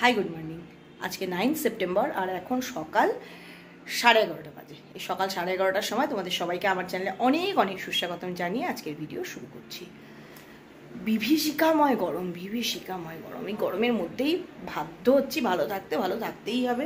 Hi good morning. আজকে 9 September আর এখন সকাল 11:30 বাজে। এই সকাল 11:30টার সময় তোমাদের সবাইকে আমার চ্যানেলে অনেক অনেক সুস্বাগতম জানিয়ে আজকের ভিডিও শুরু করছি। বিভীষিকাময় গরম, বিভীষিকাময় গরম। এই গরমের মধ্যেই বাধ্য হচ্ছি ভালো থাকতেই হবে,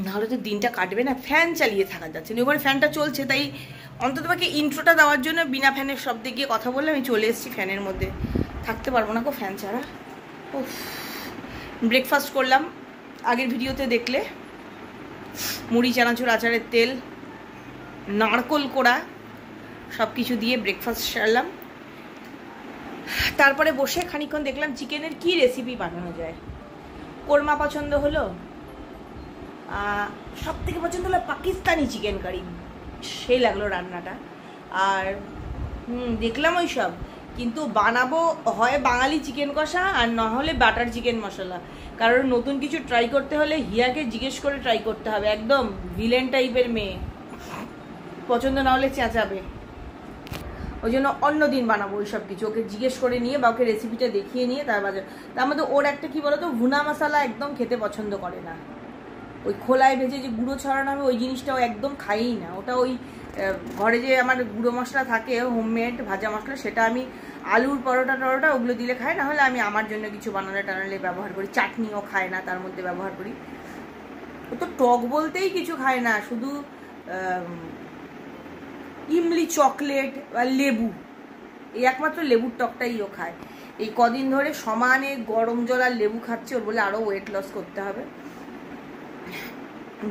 নাহলে তো দিনটা কাটবে না। ফ্যান চালিয়ে থাকা যাচ্ছে না, এবার ফ্যানটা চলছে, তাই অন্তত তোমাকে ইন্ট্রোটা দেওয়ার জন্য বিনা ফ্যানের শব্দে গিয়ে কথা বললে আমি চলে এসেছি ফ্যানের মধ্যে। থাকতে পারবো না গো ফ্যান ছাড়া। ব্রেকফাস্ট করলাম, আগের ভিডিওতে দেখলে। মুড়ি, চানাচুর, আচারের তেল, নারকোল কোড়া সব কিছু দিয়ে ব্রেকফাস্ট সারলাম। তারপরে বসে খানিকক্ষণ দেখলাম চিকেনের কি রেসিপি বানানো যায়। কোরমা পছন্দ হলো, সব থেকে পছন্দ হলো পাকিস্তানি চিকেন কারি, সেই লাগলো রান্নাটা। আর দেখলাম ওই সব, কিন্তু বানাবো হয় বাঙালি চিকেন কষা আর না হলে বাটার চিকেন মশলা। কারণ নতুন কিছু ট্রাই করতে হলে হিয়াকে জিজ্ঞেস করে ট্রাই করতে হবে, একদম ভিলেন টাইপের মেয়ে, পছন্দ না হলে চেঁচাবে। ওই জন্য অন্য দিন বানাবো ওই সব কিছু, ওকে জিজ্ঞেস করে নিয়ে বা ওকে রেসিপিটা দেখিয়ে নিয়ে তার বাজার। তার মধ্যে ওর একটা কি বলতো, ভুনা মশলা একদম খেতে পছন্দ করে না। ওই খোলায় ভেজে যে গুঁড়ো ছড়ানো হবে ওই জিনিসটাও একদম খাইই না। ওটা ওই ঘরে যে আমার গুঁড়ো মশলা থাকে হোমমেড ভাজা মশলা, সেটা আমি আলুর পরোটা টরোটা ওগুলো দিলে খাই, না হলে আমি আমার জন্য কিছু বানালে ব্যবহার করি। চাটনিও খায় না, তার মধ্যে ব্যবহার করি। ও তো টক বলতেই কিছু খায় না, শুধু ইমলি, চকলেট আর লেবু, এই একমাত্র লেবুর টকটাই ও খায়। এই কদিন ধরে সমানে গরম জল আর লেবু খাচ্ছে, ওর বলে আরও ওয়েট লস করতে হবে।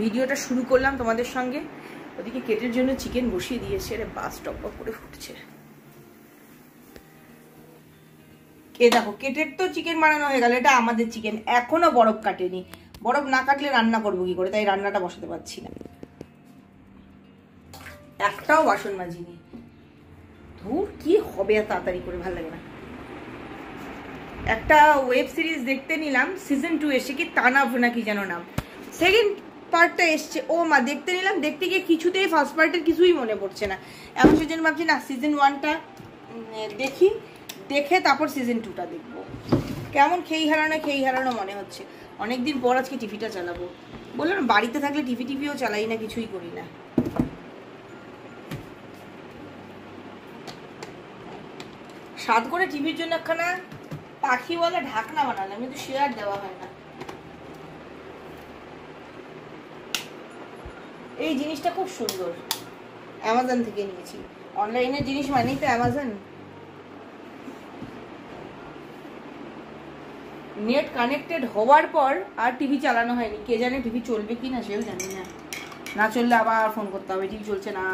ভিডিওটা শুরু করলাম তোমাদের সঙ্গে। ওদিকে কেটের জন্য চিকেন বসিয়ে দিয়েছে, রে বাস টপ করে ফুটছে। কে দেখো, কেটের তো চিকেন বানানো হয়ে গেল, এটা আমাদের চিকেন এখনো বরফ কাটেনি। বরফ না কাটলে রান্না করবো কি করে, তাই রান্নাটা বসাতে পারছি না। একটাও বাসন মাজিনি। ধুর, কি হবে এত তাড়াতাড়ি করে, ভালো লাগে না। একটা ওয়েব সিরিজ দেখতে নিলাম, সিজন 2 এসে, কি তানাভ নাকি যেন নাম, সেকেন্ড পার্টটা এসছে। ও মা, দেখতে নিলাম, দেখতে গিয়ে কিছুতেই ফার্স্ট পার্টের কিছুই মনে পড়ছে না। এখন সেজন্য ভাবছি না, সিজন 1টা দেখি, দেখে তারপর সিজন 2টা দেখবো। কেমন খেই হারানো মনে হচ্ছে। অনেকদিন পর আজকে টিভিটা চালাবো। বললাম বাড়িতে থাকলে টিভিও চালাই না, কিছুই করি না। সাত করে টিভির জন্য একখানা পাখি বলে ঢাকনা বানালাম, কিন্তু শেয়ার দেওয়া হয় না। এই জিনিসটা খুব সুন্দর, অ্যামাজন থেকে নিয়েছি। অনলাইনের জিনিস মানেই তো অ্যামাজন। নেট কানেক্টেড হওয়ার পর আর টিভি চালানো হয়নি। কে জানে টিভি চলবে কি না, সেও জানি না। না চললে আবার ফোন করতে হবে, টিভি চলছে না।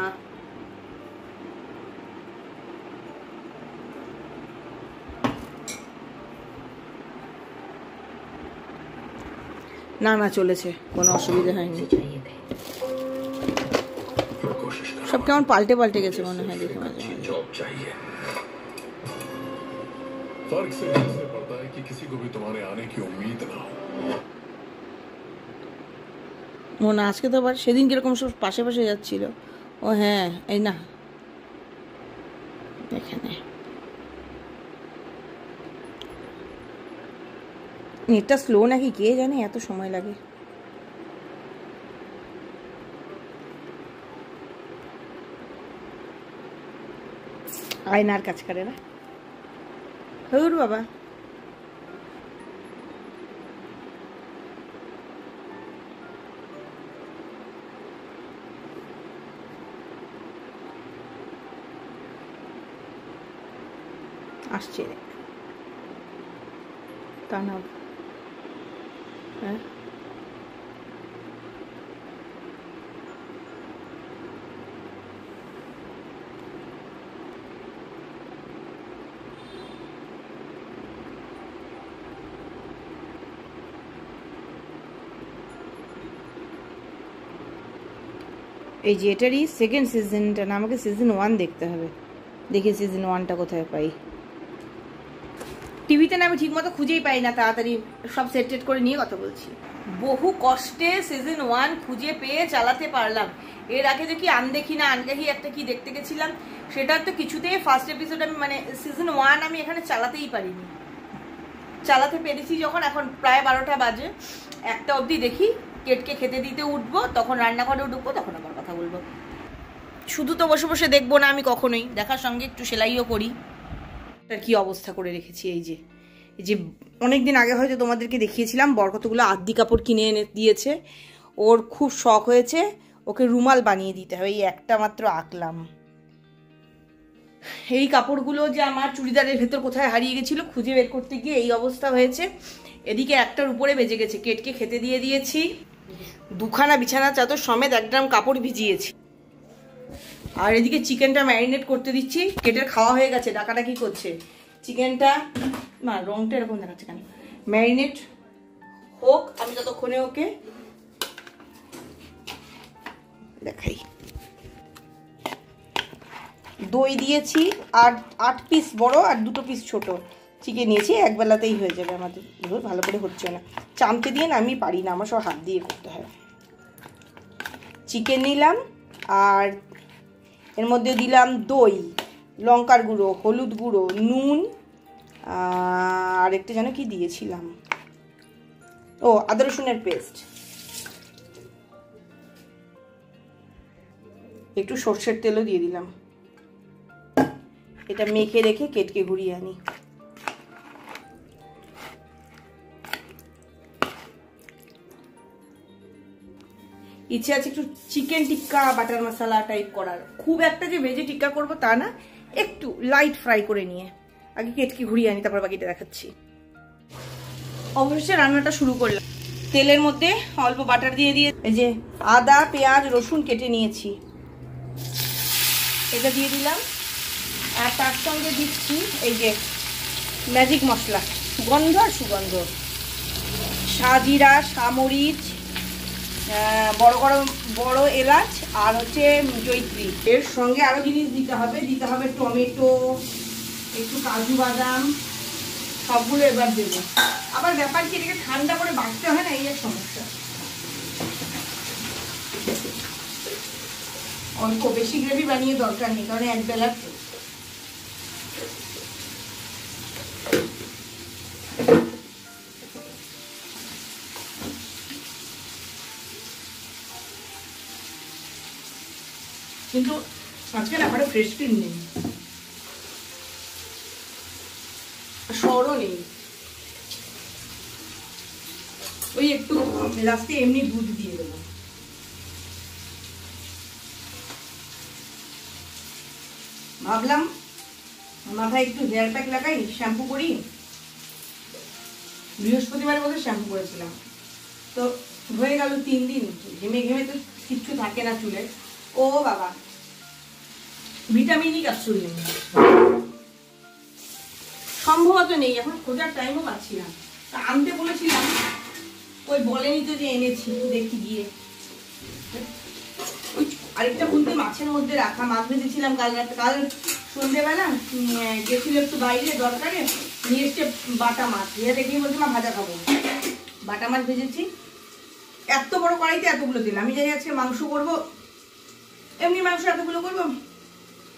না চলেছে, কোনো অসুবিধা হয়নি। সব কেমন পাল্টে গেছে মনে হয় দেখে মাঝে মাঝে। মনে আজকে তো আবার সেদিন কিরকম সব পাশে যাচ্ছিল। ও হ্যাঁ, এই না এখানে নেটটা স্লো নাকি কে জানে, এত সময় লাগে। আয়নার কাজ করে না হৌর বাবা। আসছে তানাব, হ্যাঁ এই যে এটারই সেকেন্ড সিজনটা না, আমাকে সিজন 1 দেখতে হবে। দেখি সিজন 1টা কোথায় পাই। টিভিতে না আমি ঠিক মতো খুঁজেই পাই না তাড়াতাড়ি, সব সেট করে নিয়ে কথা বলছি। বহু কষ্টে সিজন 1 খুঁজে পেয়ে চালাতে পারলাম। এর আগে দেখি আনদেখি একটা কি দেখতে গেছিলাম, সেটার তো কিছুতেই ফার্স্ট এপিসোড আমি মানে সিজন 1 আমি এখানে চালাতেই পারিনি। চালাতে পেরেছি যখন, এখন প্রায় 12টা বাজে, 1টা অবধি দেখি কেটকে খেতে দিতে উঠবো, তখন রান্নাঘরে ঢুকবো, তখন আবার কথা বলবো। শুধু তো বসে বসে দেখবো না আমি কখনোই, দেখার সঙ্গে একটু সেলাইও করি। তার কি অবস্থা করে রেখেছি, এই যে অনেকদিন আগে হয়তো তোমাদেরকে দেখিয়েছিলাম, বরকতগুলো আদি কাপড় কিনে এনে দিয়েছে, ওর খুব শখ হয়েছে, ওকে রুমাল বানিয়ে দিতে হবে, এই একটা মাত্র আঁকলাম। এই কাপড়গুলো যে আমার চুড়িদারের ভেতর কোথায় হারিয়ে গেছিলো, খুঁজে বের করতে গিয়ে এই অবস্থা হয়েছে। এদিকে একটার উপরে বেজে গেছে, কেটকে খেতে দিয়ে দিয়েছি, 2খানা বিছানা চাদর সমেত 1 ড্রাম কাপড় ভিজিয়েছি। আর এদিকে চিকেনটা ম্যারিনেট করতে দিচ্ছি, কেটের খাওয়া হয়ে গেছে, ডাকাডাকি করছে। চিকেনটা না, রংটা এরকম দেখাচ্ছে কেন, ম্যারিনেট হোক, আমি ততক্ষণে ওকে দেখাই। দই দিয়েছি, আর 8 পিস বড় আর 2 পিস ছোট চিকেন নিয়েছি, একবেলাতেই হয়ে যাবে আমাদের। ভালো করে হচ্ছে না, চামচে দিয়ে না আমি পারি না, আমার সব হাত দিয়ে করতে হয়। চিকেন নিলাম, আর এর মধ্যে দিলাম দই, লঙ্কার গুঁড়ো, হলুদ গুঁড়ো, নুন, আর একটা যেন কি দিয়েছিলাম, ও আদা রসুনের পেস্ট, একটু সর্ষের তেলও দিয়ে দিলাম। এটা মেখে রেখে কেটকে ঘুরিয়ে আনি। ইচ্ছে আছে একটু চিকেন টিক্কা বাটার মশলা টাইপ করার, খুব একটা যে ভেজে টিক্কা করবো তা না, একটু লাইট ফ্রাই করে নিয়ে আগে কেটকে ঘুরিয়ে আনি, তারপর বাকিটা দেখাচ্ছি। অবশ্যই রান্নাটা শুরু করলাম, তেলের মধ্যে অল্প বাটার দিয়ে এই যে আদা পেঁয়াজ রসুন কেটে নিয়েছি, এটা দিয়ে দিলাম। আর তার সঙ্গে দিচ্ছি এই যে ম্যাজিক মশলা, সুগন্ধ আর সুগন্ধ, সাজিরা, সামরিচ, বড় এলাচ, আর হচ্ছে জয়িত্রী। এর সঙ্গে আরো জিনিস দিতে হবে টমেটো, একটু কাজু বাদাম, সবগুলো এবার দেবো। আবার ব্যাপার কি, এটাকে ঠান্ডা করে বাটতে হয় না, এই এক সমস্যা। অল্প বেশি গ্রেভি বানিয়ে দরকার নেই, কারণ একবেলা কিন্তু আজকে না আমার ফ্রেশ ক্রিম নেই, সরও নেই, ওই একটু লাস্টে এমনি দুধ দিয়ে দেবো। ভাবলাম মাথায় একটু হেয়ার প্যাক লাগাই, শ্যাম্পু করি, বৃহস্পতিবারের মধ্যে শ্যাম্পু করেছিলাম, তো হয়ে গেল 3 দিন, ঘেমে ঘেমে তো কিচ্ছু থাকে না চুলে। ও বাবা, ভিটামিনই ক্যাপসুল নেই, সম্ভবত নেই, এখন খোঁজার টাইমও পাচ্ছি না। আনতে বলেছিলাম, ওই বলেনি তো যে এনেছি, দেখি গিয়ে। ওই আরেকটা বলতে মাছের মধ্যে রাখা, মাছ ভেজেছিলাম কাল রাতে, কাল সন্ধ্যেবেলা গেছিল একটু বাইরে দরকারে, নিয়ে এসছে বাটা মাছ, ইয়ে দেখেই বলছে মা ভাজা খাবো, বাটা মাছ ভেজেছি, এত বড় কড়াইতে এতগুলো দিলাম। আমি জানি আজকে মাংস করবো, এমনি মাংস এতগুলো করবো,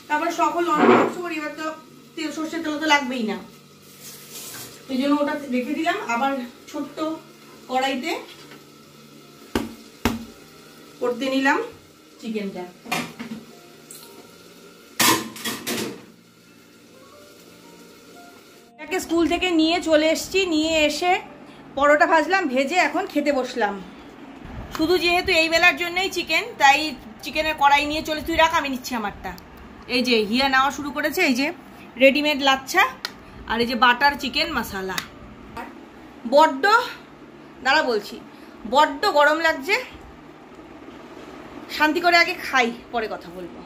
তারপরে সকল অনেক মাংস করি, এবার তো তেল সর্ষের তেল তো লাগবেই না, এই জন্য ওটা রেখে দিলাম। আবার ছোট্ট কড়াইতে করতে নিলাম চিকেনটা। স্কুল থেকে নিয়ে চলে এসেছি, নিয়ে এসে পরোটা ভাজলাম, ভেজে এখন খেতে বসলাম। শুধু যেহেতু এই বেলার জন্যই চিকেন, তাই চিকেনের কড়াই নিয়ে চলে, তুই রাখ আমি নিচ্ছি আমারটা। এই যে হিয়া নেওয়া শুরু করেছে, এই যে রেডিমেড লাচ্ছা, আর এই যে বাটার চিকেন মশলা। বড্ড দাঁড়া বলছি, বড্ড গরম লাগছে, শান্তি করে আগে খাই, পরে কথা বলবো।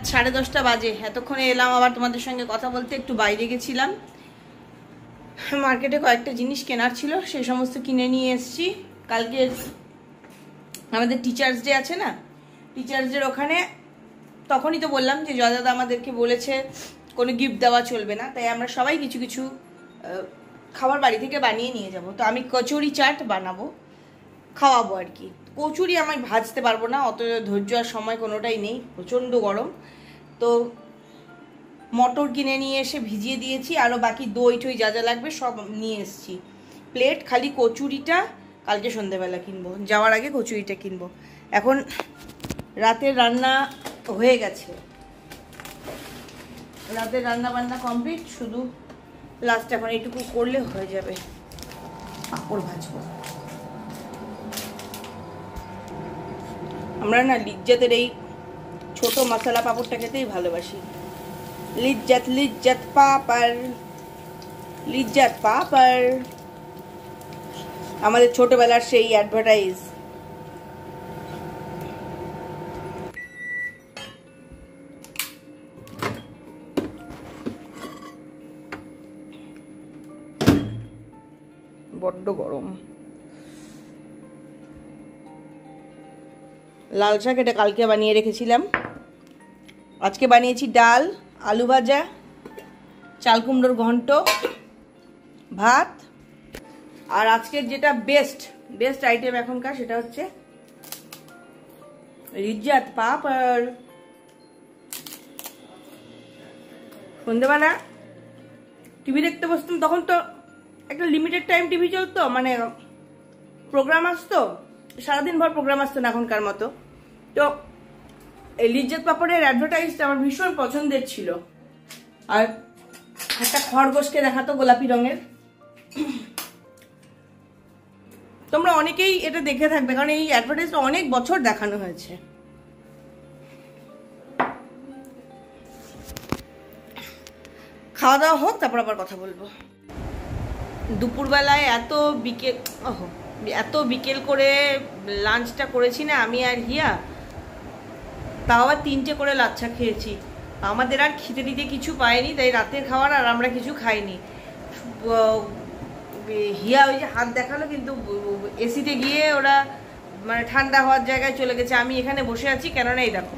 10:30 বাজে, এতক্ষণে এলাম আবার তোমাদের সঙ্গে কথা বলতে। একটু বাইরে গেছিলাম, মার্কেটে কয়েকটা জিনিস কেনার ছিল, সেই সমস্ত কিনে নিয়ে এসেছি। কালকে আমাদের টিচার্স ডে আছে না, টিচার্স ডের ওখানে তখনই তো বললাম যে জয় দাদা আমাদেরকে বলেছে কোনো গিফট দেওয়া চলবে না, তাই আমরা সবাই কিছু কিছু খাবার বাড়ি থেকে বানিয়ে নিয়ে যাব। তো আমি কচুরি চাট বানাবো, খাওয়াবো আর কি। কচুরি আমি ভাজতে পারবো না, অত ধৈর্য আর সময় কোনোটাই নেই, প্রচণ্ড গরম। তো মটর কিনে নিয়ে এসে ভিজিয়ে দিয়েছি, আরও বাকি দই টই যা যা লাগবে সব নিয়ে এসেছি। প্লেট, খালি কচুরিটা কালকে সন্ধ্যেবেলা কিনবো, যাওয়ার আগে কচুরিটা কিনবো। এখন রাতের রান্না হয়ে গেছে, রাতের রান্না বান্না কমপ্লিট, শুধু লাস্ট এখন এইটুকু করলে হয়ে যাবে। পাঁপড় ভাজবো। আমরা না লিজ্জাতের এই ছোট মশলা পাঁপড়টা খেতেই ভালোবাসি। লিজ্জাত লিজ্জাত পাপড়, লিজ্জাত পাপড়, আমাদের ছোটবেলার সেই অ্যাডভার্টাইজ। বড্ড গরম। লাল শাক এটা কালকে বানিয়ে রেখেছিলাম, আজকে বানিয়েছি ডাল, আলু ভাজা, চাল কুমড়োর ঘন্ট, ভাত, আর আজকের যেটা বেস্ট আইটেম এখনকার সেটা হচ্ছে লিজ্জাত পাপড়। সন্ধ্যেবেলা টিভি দেখতে বসতাম, তখন তো একটা লিমিটেড টাইম টিভি চলতো, মানে প্রোগ্রাম আসতো, সারাদিন ভর প্রোগ্রাম আসতো না এখনকার মতো। তো এই লিজ্জাত পাপড়ের অ্যাডভার্টাইজটা আমার ভীষণ পছন্দের ছিল। আর একটা খরগোশকে দেখাতো গোলাপি রঙের, তোমরা অনেকেই এটা দেখে থাকবে, কারণ এই অ্যাডভার্টাইজটা অনেক বছর দেখানো হয়েছে। খাওয়া দাওয়া হোক, তারপর আবার কথা বলবো। দুপুরবেলায় এত বিকেল করে লাঞ্চটা করেছি না আমি আর হিয়া, তাও আবার 3টে করে লাচ্ছা খেয়েছি। আমাদের আর খিদে দিতে কিছু পায়নি, তাই রাতের খাবার আর আমরা কিছু খাইনি। হিয়া ওই যে হাত দেখালো, কিন্তু এসিতে গিয়ে ওরা মানে ঠান্ডা হওয়ার জায়গায় চলে গেছে। আমি এখানে বসে আছি, কেননা এই দেখো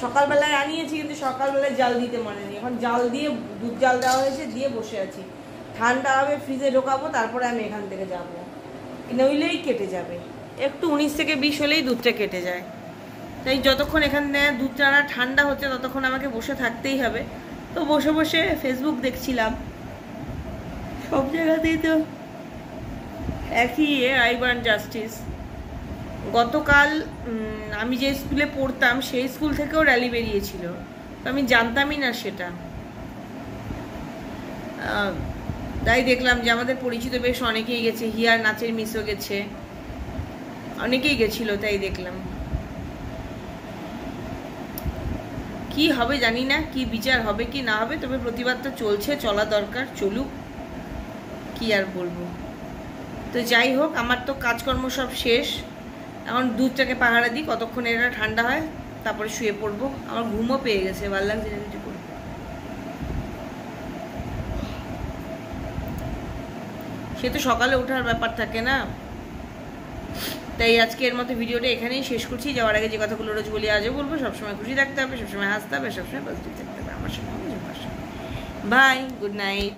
সকালবেলায় আনিয়েছি, কিন্তু সকালবেলায় জাল দিতে মনে নেই। এখন জাল দিয়ে দুধ জাল দেওয়া হয়েছে, দিয়ে বসে আছি। ঠান্ডা হবে, ফ্রিজে ঢোকাবো, তারপরে আমি এখান থেকে যাবো। নইলেই কেটে যাবে, একটু 19 থেকে 20 হলেই দুধটা কেটে যায়। তাই যতক্ষণ এখানে দুধটা ঠান্ডা হচ্ছে ততক্ষণ আমাকে বসে থাকতেই হবে। তো বসে বসে ফেসবুক দেখছিলাম, সব জায়গাতেই তো একই আইবান জাস্টিস। গতকাল আমি যে স্কুলে পড়তাম সেই স্কুল থেকেও র্যালি বেরিয়েছিল, তো আমি জানতামই না সেটা। তাই দেখলাম যে আমাদের পরিচিত বেশ অনেকেই গেছে, হিয়ার নাচের মিসও গেছে, অনেকেই গেছিল। তাই দেখলাম কি হবে জানি না, কি বিচার হবে কি না হবে, তবে প্রতিবাদ তো চলছে, চলা দরকার, চলুক, কি আর বলবো। তো যাই হোক, আমার তো কাজকর্ম সব শেষ। এখন দুধটাকে পাহারা দিই, কতক্ষণ এটা ঠান্ডা হয়, তারপরে শুয়ে পড়বো। আমার ঘুমও পেয়ে গেছে, ভালো লাগছে না কিছু করবো। সে তো সকালে ওঠার ব্যাপার থাকে না। তাই আজকে এর মতো ভিডিওটা এখানেই শেষ করছি। যাওয়ার আগে যে কথাগুলো রোজ বলি আজও বলবো, সবসময় খুশি থাকতে হবে, সবসময় হাসতে হবে, সবসময় পজিটিভ থাকতে হবে। আমার সঙ্গে বাই, গুড নাইট।